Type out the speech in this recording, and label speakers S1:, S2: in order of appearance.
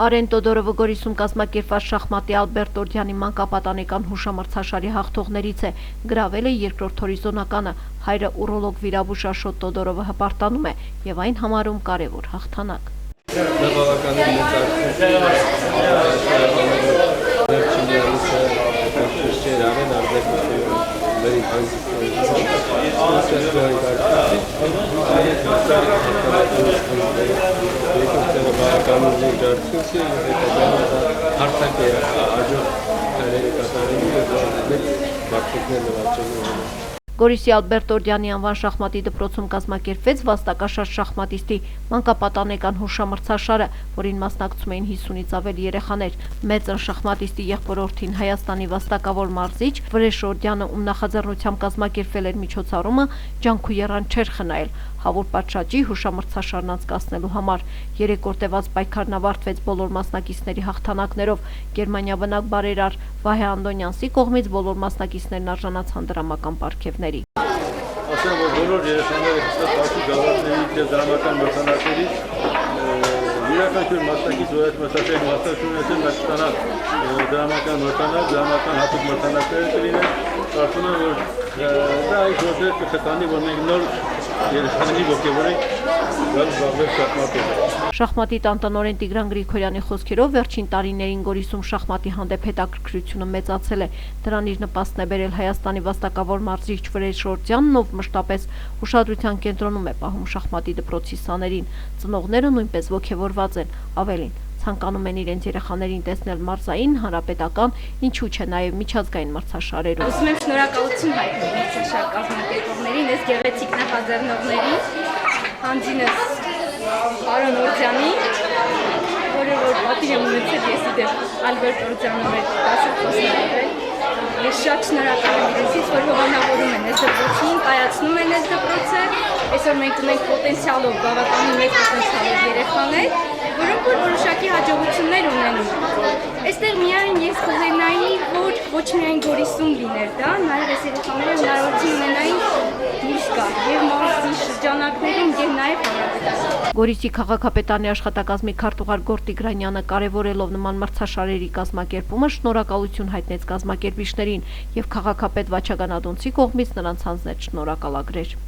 S1: Արեն Տոդորովը Գորիսում կազմակերպված շախմատի Ալբերտ Օրդյանի մանկապատանեկան հուշամրցաշարի հաղթողներից է, գրավել է երկրորդ հորիզոնականը, հայրը ուրոլոգ վիրաբույժ Աշոտ Տոդորովը հպարտանում է և այն համարում կարևոր հաղթանակ։ Գորիսի Ալբերտ Օրդյանի անվան շախմատի դպրոցում կազմակերպվեց վաստակաշարժ շախմատիստի մանկապատանեկան հուշամրցաշարը, որին մասնակցում էին 50-ից ավելի երեխաներ։ Մեծն շախմատիստի եղբորորդին Հայաստանի վաստակավոր մարզիչ Վրեժ Օրդյանը, ում նախաձեռնությամբ կազմակերպվել էր միջոցառումը, ջանք ու եռան չէր խնայել Հավուր պատշաճի հուշամրցաշարն անցկացնելու համար։ Երեք օր տևած պայքարն ավարտվեց բոլոր մասնակիցների հաղթանակներով։ Գերմանիաբնակ բարերար Վահե Անդոնյանցի կողմից բոլոր մասնակիցներն արժանացան դրամական պարգևների։
S2: Ասեմ, որ բոլոր երեխաները կստացի գավաթներից և դրամական մրցանակներից յուրաքանչյուր մասնակից, որ այդ մրցաշարին մասնակցություն ունեցել, նա կստանա դրամական մրցանակ, դրամական հատուկ մրցանակներ կլինեն։ Կարծում եմ, որ դա այս գործեր կխթանի, որ մենք նոր երեխաների ոգևորենք գալ զբաղվել շախմատով։
S1: Շախմատի տնօրեն Տիգրան Գրիգորյանի խոսքերով վերջին տարիներին Գորիսում շախմատի հանդեպ հետաքրքրությունը մեծացել է։ Դրան իր նպաստն է բերել Հայաստանի վաստակավոր մարզիչ Վրեժ Օրդյանն, ով մշտապես ուշադրության կենտրոնում է պահում շախմատի դպրոցի սաներին։ Ծնողները նույնպես ոգևորված են, ավելին ցանկանում են իրենց երեխաներին տեսնել մարզային, հանրապետական, ինչու՞ չէ նաև միջազգային մրցաշարերում։
S3: Ուզում եմ շնորհակալություն հայտնել մրցաշար կազմակերպողներին, այս գեղեցիկ նախաձեռնողներին, հանձինս պարոն Օրդյանին, որը որ պատիվ եմ ունեցել ես իդեպ Ալբերտ Օրդյանը մեր դասախոսն Ես շատ շնորհակալ եմ իրենցից, որ հովանավորում են այս դպրոցին, կայացնում են այս դպրոցը։ Այսօր մենք ունենք պոտենցիալով, բավականին մեծ պոտենցիալով երեխաներ, որոնք որ որոշակի հաջողություններ ունենում։ Այստեղ միայն ես կուզենայի, որ ոչ միայն Գորիսում լիներ դա, նաև այս երեխաները հնարավորություն ունենային դուրս գալ և մարզի շրջանակներում և նաև հանրապետական։
S1: Գորիսի քաղաքապետարանի աշխատակազմի քարտուղար Գորգ Տիգրանյանը կարևորելով նման մրցաշարերի կազմակերպումը շնորհակալություն հայտնեց կազմակերպիչներին և քաղաքապետ Վաչագան Ադոնցի կողմից նրանց հանձնեց շնորհակալագրեր։